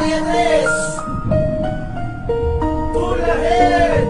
Arianes! Full ahead!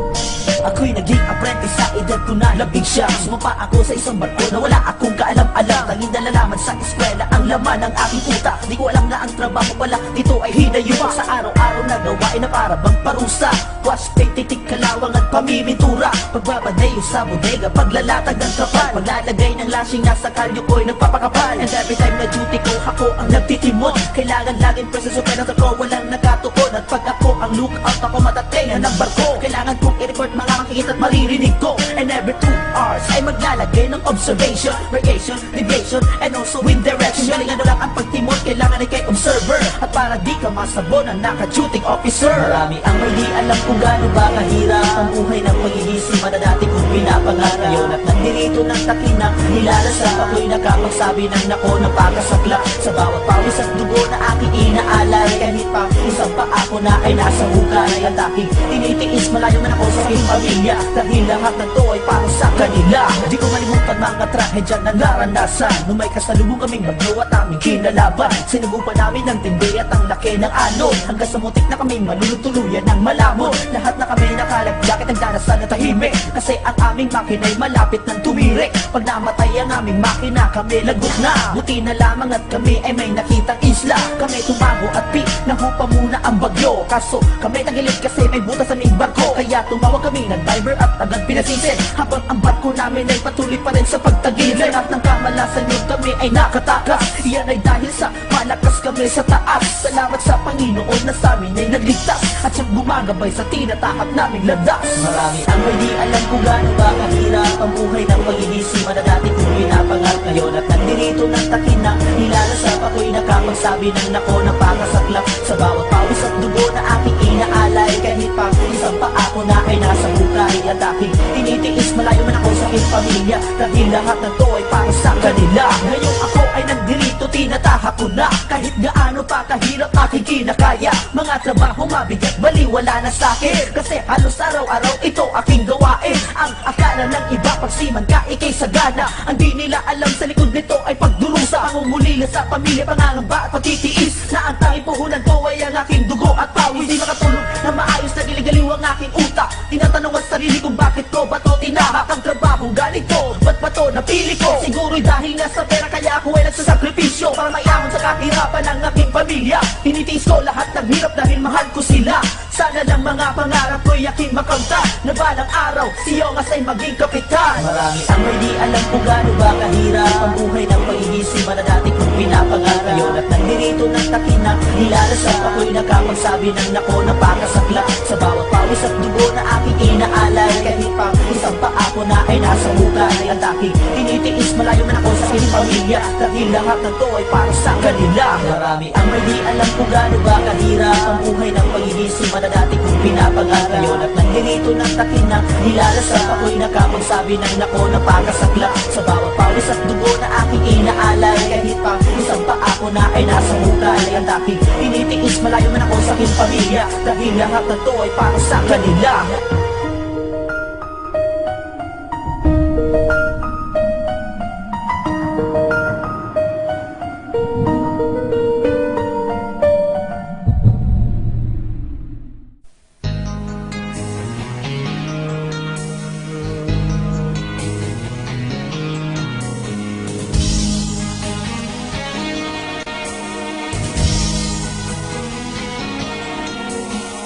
Ako'y naging apprentice sa edad ko na 11. Sumapa ako sa isang barko na wala akong kaalam-alam. Tanging nalalaman sa eskwela ang laman ng aking utak. Di ko alam na ang trabaho pala dito ay hinayuma. Sa araw-araw na gawain na para bang parusa. Wash, titik, kalawang at pamimintura. Pagbabadeyo sa bodega, paglalatag ng kapal. Paglalagay ng lashing nasa kalyo ko'y nagpapakapal. And every time na duty ko, ako ang nagtitimon. Kailangan laging presensyo kaya nasa ko walang nakatukod. At pag ako ang lookout, ako matatengan ng barko. Kailangan kong i-record mga makikita at maririnig ko. And every 2 hours ay maglalagay ng observation, variation, deviation, and also wind direction. Galingan mo lang ang pagtimon, kailangan ay kay observer. At para di ka masabon ang naka-shooting officer. Marami ang may di alam kung gaano ba kahirap ang buhay ng paghihisima na dati kong pinapangarap. Ngayon at nandirito ng takinang nilalasap, ako'y nakapagsabi ng nako na pagkasakla. Sa bawat pawis at dugo na aking inaalay, kahit pa isang pa ako na ay nasa hukay. At aking tinitiis, malayo man ako sa aking pamilya, dahil lahat ng to ay para sa kanila. Di ko malimutan mga trahedya na naranasan nung may kasalubong kaming bagyo at aming kinalaban. Sinubukan namin ng tindi at ang laki ng alon, hanggang sa mutik na kaming malulutuluyan ng malamon. Lahat na kami nakalagjakit ang darasan na tahimik, kasi ang aming makina'y malapit ng tumirik. Pag namatay ang aming makina, kami lagot na. Buti na lamang at kami ay may nakitang isla. Kami tumago at nahupa muna ang bagyo. Kaso kami tagilid kasi may butas sa aming barko. Kaya tumawag kami ng diver at agad pinasisid, habang ang barko namin ay patuloy pa rin sa pagtagilid. Lahat ng kamalasan yun kami ay nakatakas. Iyan ay dahil sa malakas kami sa taas. Salamat sa Panginoon na sa amin ay nagligtas, at siyang gumagabay sa tinatahak naming landas. Marami ang may di alam kung gaano ba kahirap ang buhay ng paghihisima na dati kong pinapangarap. Ngayon at nandirito ng takinang nilalasap, ako'y nakapagsabi ng nako na pakasaklap. Sa bawat pawis at dugo na aking inaalay, kahit pa isang pa ako na ay nasa hukay. At aking tinitiis, malayo man ako sa aking pamilya, dahil lahat ng to ay para sa kanila. Ngayon ako ay nandirito, tinatahak ko na kahit gaano pa kahirap aking kinakaya. Mga trabaho mabigat, baliwala na sa'kin, kasi halos araw-araw ito aking gawain. Ang akala ng iba pagsiman ka ikay sagana, ang di nila alam sa likod nito ay pagdurusa. Pangungulila sa pamilya, pangangamba at patitiis, na ang tanging puhunan ko ay ang aking dugo at pawis. Di makatulog na maayos, nagiligaliw ang aking utak. Tinatanong ang sarili kung bakit ko ba to tinahak ang trabahong galing ko, ba't ba to napili ko? Siguro'y dahil nga sa pera, kaya ako ay nagsasakripisyo para maiamon sa kahirapan ng aking pamilya. Tinitiis ko lahat ng hirap dahil mahal ko sila. Sana lang mga pangarap ko'y aking makamtan, na balang araw si Yongas ay maging kapitan. Marami ang may di alam kung gaano ba kahirap ang buhay ng paghihisima na dati kong pinapangarap. Ngayon at nandirito ng takinang nilalasap, ako'y nakapagsabi ng nako na pakasaklap. Sa bawat pawis at dugo na aking inaalay, kahit pa isang pa ako na ay nasa hukay. At aking tinitiis, malayo man ako sa aking pamilya, dahil lahat ng to ay para sa kanila. Marami ang may di alam kung gaano ba kahirap ang buhay ng paghihisima na dati kong pinapangarap. Ngayon at nandirito ng takinang nilalasap, ako'y nakapagsabi ng nako na pakasaklap. Sa bawat pawis at dugo na aking inaalay, kahit pa isang pa ako na ay nasa hukay. At aking tinitiis, malayo man ako sa aking pamilya, dahil lahat ng to ay para sa kanila.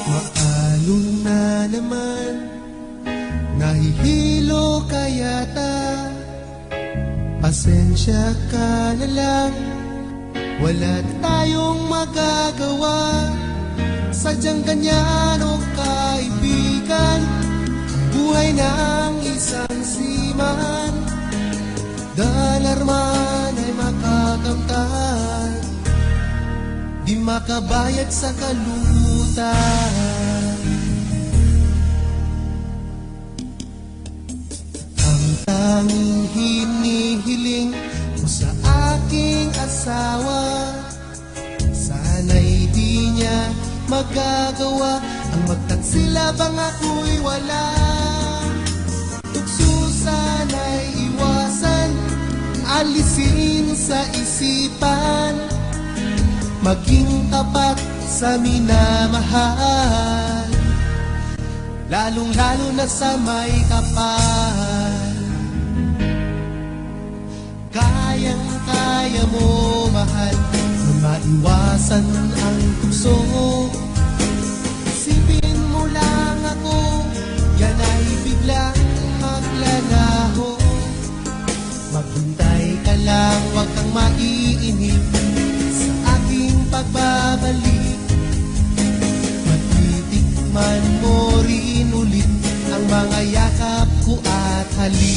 Maalon na naman, nahihilo ka yata. Pasensya ka na lang, wala tayong magagawa. Sadyang ganyan o kaibigan, buhay ng isang seaman. Dalarman ay makakamtan, di makabayad sa kalungkutan. Ang tanging hinihiling mo sa aking asawa, sana'y di niya magagawa ang magtansila bang ako'y wala. Tukso sana'y iwasan, alisin sa isipan. maging tapat sa minamahal, lalong-lalo na sa may kapal. Kayang-kaya mo, mahal, na maiwasan ang tukso. Isipin mo lang ako, yan ay biglang maglalaho. Maghintay ka lang, huwag kang maiinip sa aking pagbabalik. Matitikman mo rin ulit ang mga yakap ko at halik.